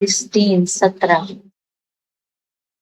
17।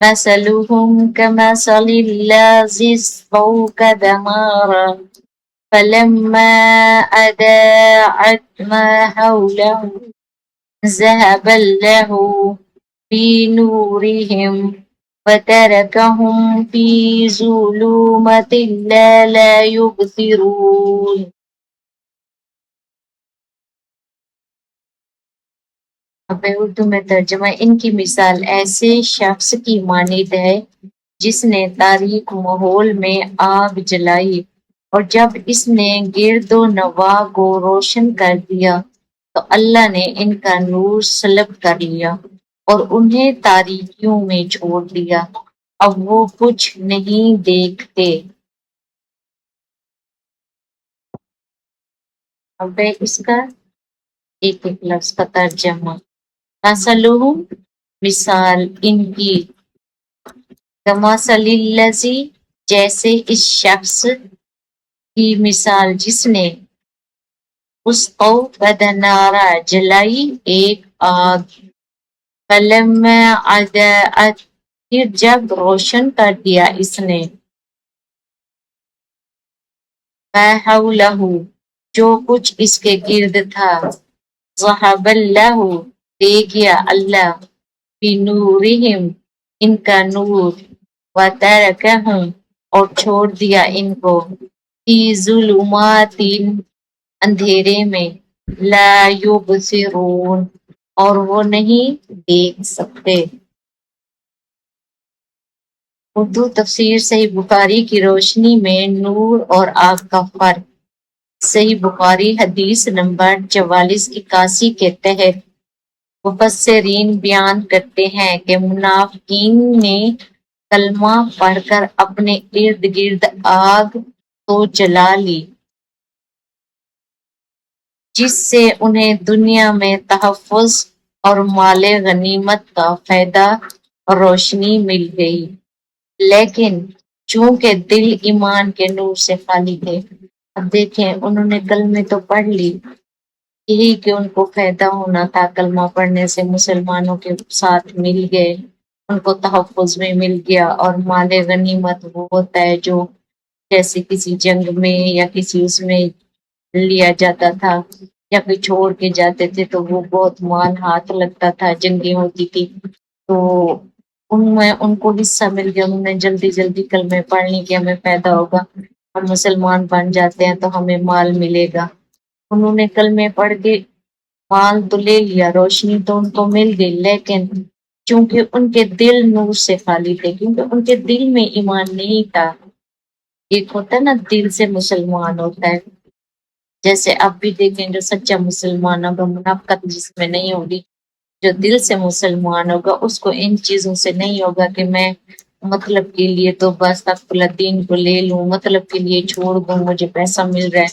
مثلهم كمثل الذي استوقد نارا فلما أضاءت ما حوله ذهب الله بنورهم وتركهم في ظلمات لا يبصرون۔ اب اردو میں ترجمہ۔ ان کی مثال ایسے شخص کی مانند ہے جس نے تاریک ماحول میں آگ جلائی، اور جب اس نے گرد و نواح کو روشن کر دیا تو اللہ نے ان کا نور سلب کر لیا اور انہیں تاریکیوں میں چھوڑ دیا، اب وہ کچھ نہیں دیکھتے۔ اب اس کا ایک ایک لفظ کا ترجمہ۔ مثلہم مثال ان کی، کمثل الذی جیسے اس شخص کی مثال جس نے استوقد نارا جلائی ایک آگ، فلما اضاءت پھر جب روشن کر دیا اس نے، ما حولہ جو کچھ اس کے گرد تھا، ذہب اللہ دے گیا اللہ، بنورہم ان کا نور، وترکہم اور چھوڑ دیا ان کو، فی ظلمات اندھیرے میں، لا یبصرون اور وہ نہیں دیکھ سکتے۔ اردو تفسیر صحیح بخاری کی روشنی میں نور اور آگ کا فرق۔ صحیح بخاری حدیث نمبر 4481 کے تحت مفسرین بیان کرتے ہیں کہ منافقین نے کلمہ پڑھ کر اپنے ارد گرد آگ تو جلا لی جس سے انہیں دنیا میں تحفظ اور مال غنیمت کا فائدہ اور روشنی مل گئی، لیکن چونکہ دل ایمان کے نور سے خالی تھے۔ اب دیکھیں انہوں نے کلمے تو پڑھ لی، یہی کہ ان کو فائدہ ہونا تھا، کلمہ پڑھنے سے مسلمانوں کے ساتھ مل گئے، ان کو تحفظ میں مل گیا، اور مال غنیمت وہ ہوتا ہے جو جیسے کسی جنگ میں یا کسی اس میں لیا جاتا تھا یا کوئی چھوڑ کے جاتے تھے تو وہ بہت مال ہاتھ لگتا تھا، جنگیں ہوتی تھی تو ان میں ان کو حصہ مل گیا، انہوں نے جلدی جلدی کلمے پڑھ لی کہ ہمیں فائدہ ہوگا، ہم مسلمان بن جاتے ہیں تو ہمیں مال ملے گا۔ انہوں نے کلمے پڑھ کے مال تو لے لیا، روشنی تو ان کو مل گئی، لیکن چونکہ ان کے دل نور سے خالی تھے، کیونکہ ان کے دل میں ایمان نہیں تھا۔ ایک ہوتا ہے نا دل سے مسلمان ہوتا ہے، جیسے اب بھی دیکھیں جو سچا مسلمان ہوگا منافقت جس میں نہیں ہوگی، جو دل سے مسلمان ہوگا اس کو ان چیزوں سے نہیں ہوگا کہ میں مطلب کے لیے تو بس تقبل دین کو لے لوں، مطلب کے لیے چھوڑ دوں، مجھے پیسہ مل رہا ہے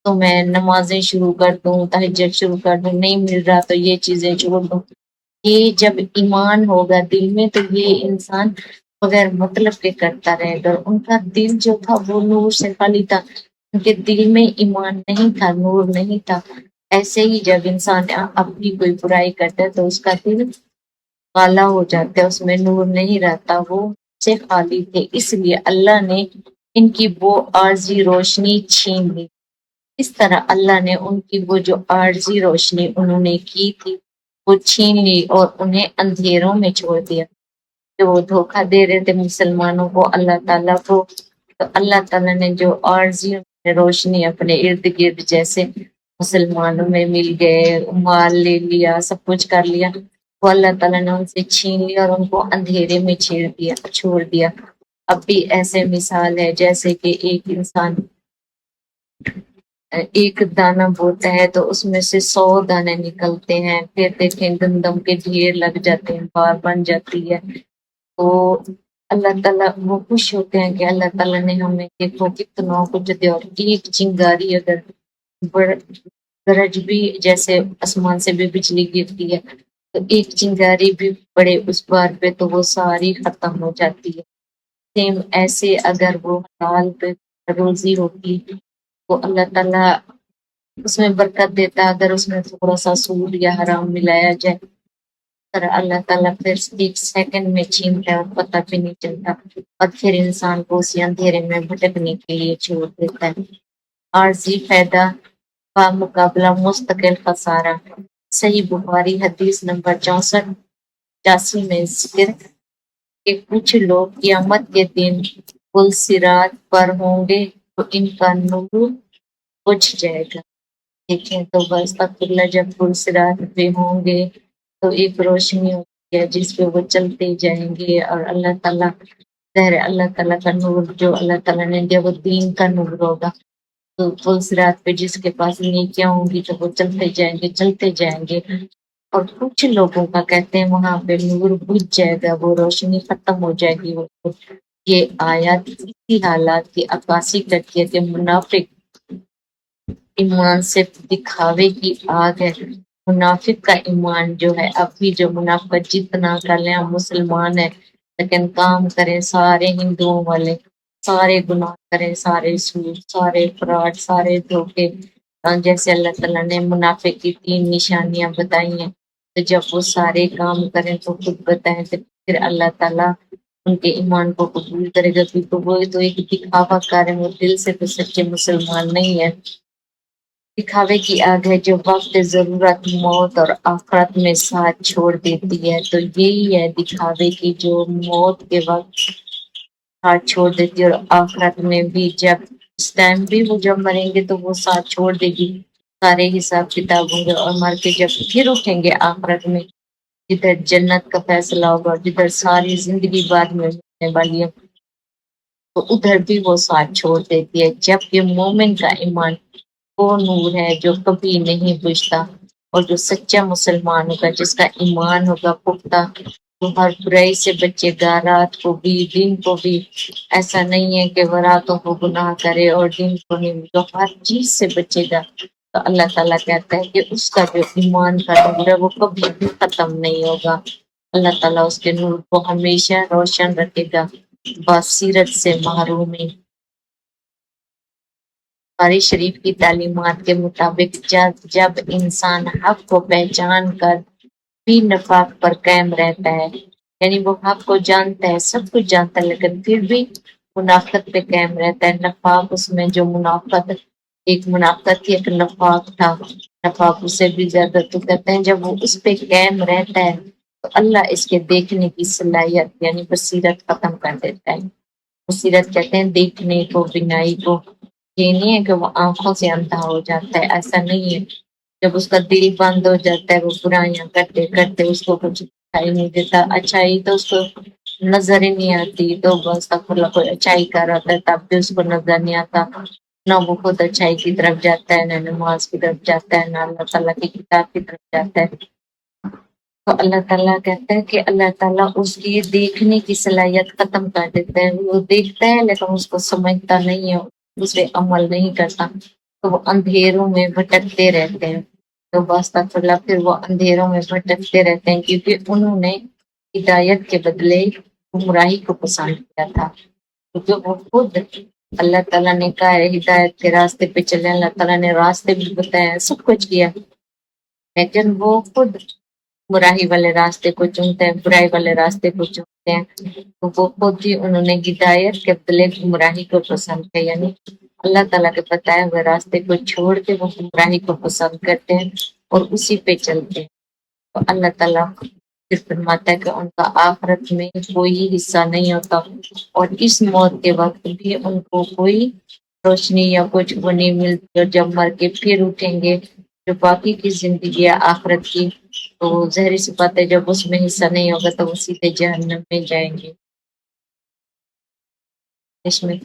تو میں نمازیں شروع کر دوں، تہجد شروع کر دوں، نہیں مل رہا تو یہ چیزیں چھوڑ دوں۔ یہ جب ایمان ہوگا دل میں تو یہ انسان بغیر مطلب کے کرتا رہے گا۔ ان کا دل جو تھا وہ نور سے خالی تھا، ان کے دل میں ایمان نہیں تھا، نور نہیں تھا۔ ایسے ہی جب انسان اپنی کوئی برائی کرتا ہے تو اس کا دل کالا ہو جاتا ہے، اس میں نور نہیں رہتا، وہ سے خالی تھے، اس لیے اللہ نے ان کی وہ عارضی روشنی چھین لی۔ اس طرح اللہ نے ان کی وہ جو عارضی روشنی انہوں نے کی تھی وہ چھین لی اور انہیں اندھیروں میں چھوڑ دیا۔ جو وہ دھوکہ دے رہے تھے مسلمانوں کو، اللہ تعالیٰ کو، تو اللہ تعالیٰ نے جو عارضی روشنی اپنے ارد گرد جیسے مسلمانوں میں مل گئے، مال لے لیا، سب کچھ کر لیا، وہ اللہ تعالیٰ نے ان سے چھین لیا اور ان کو اندھیرے میں چھوڑ دیا۔ اب بھی ایسے مثال ہے جیسے کہ ایک انسان ایک دانہ بوتا ہے تو اس میں سے 100 دانے نکلتے ہیں، پھر دیکھیں گندم کے ڈھیر لگ جاتے ہیں، بار بن جاتی ہے، تو اللہ تعالیٰ وہ خوش ہوتے ہیں کہ اللہ تعالیٰ نے ہمیں دیکھو کتنا کچھ دیا، اور ایک چنگاری اگر گرج بھی جیسے آسمان سے بھی بجلی گرتی ہے تو ایک چنگاری بھی پڑے اس بار پہ تو وہ ساری ختم ہو جاتی ہے۔ سیم ایسے اگر وہ حلال پہ روزی ہوتی تو اللہ تعالیٰ اس میں برکت دیتا، اگر اس میں تھوڑا سا سود یا حرام ملایا جائے پر اللہ تعالیٰ پھر ایک سیکنڈ میں چھینتا ہے اور پتہ بھی نہیں چلتا، اور پھر انسان کو اسی اندھیرے میں بھٹکنے کے لیے چھوڑ دیتا ہے۔ عارضی فائدہ مقابلہ مستقل خسارہ، صحیح بخاری حدیث نمبر 64-85 میں ذکر کہ کچھ لوگ قیامت کے دن پل صراط پر ہوں گے تو ان کا نور بجھ جائے گا۔ دیکھیں تو بس اللہ جب پل صراط پہ ہوں گے تو ایک روشنی ہوتی ہے جس پہ وہ چلتے جائیں گے، اور اللہ تعالیٰ ظاہر اللہ تعالیٰ کا نور جو اللہ تعالیٰ نے دیا وہ دین کا نور ہوگا، تو پل صراط پہ جس کے پاس نیکیاں ہوں گی تو وہ چلتے جائیں گے، اور کچھ لوگوں کا کہتے ہیں وہاں پہ نور بجھ جائے گا، وہ روشنی ختم ہو جائے گی۔ یہ آیات اسی حالات کی عکاسی کرتی ہے کہ منافق ایمان سے دکھاوے کی آگ ہے۔ منافق کا ایمان جو ہے، اب بھی جو منافق جتنا کر لیں ہم مسلمان ہیں لیکن کام کریں سارے ہندوؤں والے، سارے گناہ کریں، سارے سود، سارے فراڈ، سارے دھوکے، جیسے اللہ تعالیٰ نے منافق کی 3 نشانیاں بتائی ہیں، تو جب وہ سارے کام کریں تو خود بتائیں تو پھر اللہ تعالیٰ ان کے ایمان کو قبول کرے گا، کیونکہ وہ تو ایک دکھاوا کر رہے ہیں، وہ دل سے تو سچے مسلمان نہیں ہے۔ دکھاوے کی آگ ہے جو وقت ضرورت موت اور آخرت میں ساتھ چھوڑ دیتی ہے، تو یہی ہے دکھاوے کی جو موت کے وقت ساتھ چھوڑ دیتی ہے، اور آخرت میں بھی جب اس ٹائم بھی وہ جب مریں گے تو وہ ساتھ چھوڑ دے گی، سارے حساب کتاب ہوں گے، اور مر کے جب پھر اٹھیں گے آخرت میں جدھر جنت کا فیصلہ ہوگا، جدھر ساری زندگی بعد میں ہونے والی ہے، تو ادھر بھی وہ ساتھ چھوڑ دیتی ہے۔ جبکہ مومن کا ایمان وہ نور ہے جو کبھی نہیں بجھتا، اور جو سچا مسلمان ہوگا جس کا ایمان ہوگا پختہ، وہ ہر برائی سے بچے گا، رات کو بھی دن کو بھی، ایسا نہیں ہے کہ وہ راتوں کو گناہ کرے اور دن کو نہیں، جو ہر چیز سے بچے گا، تو اللہ تعالیٰ کہتا ہے کہ اس کا جو ایمان کا نور ہے وہ کبھی بھی ختم نہیں ہوگا، اللہ تعالیٰ اس کے نور کو ہمیشہ روشن رکھے گا، بصیرت سے محرومی۔ بخاری شریف کی تعلیمات کے مطابق جب انسان حق کو پہچان کر بھی نفاق پر قائم رہتا ہے، یعنی وہ حق کو جانتا ہے، سب کچھ جانتا ہے، لیکن پھر بھی منافقت پہ قائم رہتا ہے۔ نفاق اس میں جو منافقت، ایک منافقت تھی، ایک نفاق تھا، نفاق اس سے بھی زیادہ، تو کہتے ہیں جب وہ اس پہ قائم رہتا ہے تو اللہ اس کے دیکھنے کی صلاحیت یعنی بصیرت ختم کر دیتا ہے۔ بصیرت کہتے ہیں دیکھنے کو، بینائی کو، یہ نہیں ہے کہ وہ آنکھوں سے اندھا ہو جاتا ہے، ایسا نہیں ہے، جب اس کا دل بند ہو جاتا ہے وہ برائیاں کرتے کرتے اس کو کچھ دکھائی نہیں دیتا، اچھائی تو اس کو نظر ہی نہیں آتی، تو بس کوئی اچھائی کر رہا تھا تب بھی اس کو نظر نہیں آتا، نہ وہ خود اچھائی کی طرف جاتا ہے، نہ نماز کی طرف جاتا ہے، نہ اللہ تعالیٰ کی کتاب کی طرف جاتا ہے۔ تو اللہ تعالیٰ کہتا ہے کہ اللہ تعالیٰ اس کی دیکھنے کی صلاحیت ختم کر دیتا ہے، وہ دیکھتا ہے لیکن اس کو سمجھتا نہیں ہے، اس پہ عمل نہیں کرتا، تو وہ اندھیروں میں بھٹکتے رہتے ہیں، تو اللہ پھر وہ اندھیروں میں بھٹکتے رہتے ہیں کیونکہ انہوں نے ہدایت کے بدلے گمراہی کو پسند کیا تھا، کیونکہ وہ خود اللہ تعالیٰ نے کہا ہے ہدایت کے راستے پہ چلے، اللہ تعالیٰ نے راستے بھی بتایا، سب کچھ کیا، لیکن وہ خود برائی والے راستے کو چنتے ہیں، برائی والے راستے کو چنتے ہیں، تو وہ خود ہی انہوں نے ہدایت کے بدلے گمراہی کو پسند کیا، یعنی اللہ تعالیٰ کے بتائے ہوئے راستے کو چھوڑ کے وہ گمراہی کو پسند کرتے ہیں اور اسی پہ چلتے ہیں، تو اللہ تعالیٰ پھر فرماتا ہے کہ ان کا آخرت میں کوئی حصہ نہیں ہوتا، اور اس موت کے وقت بھی ان کو کوئی روشنی یا کچھ وہ نہیں ملتی، اور جب مر کے پھر اٹھیں گے جو باقی کی زندگی ہے آخرت کی، تو ظاہری سی بات ہے جب اس میں حصہ نہیں ہوگا تو وہ سیدھے جہنم میں جائیں گے۔ اس میں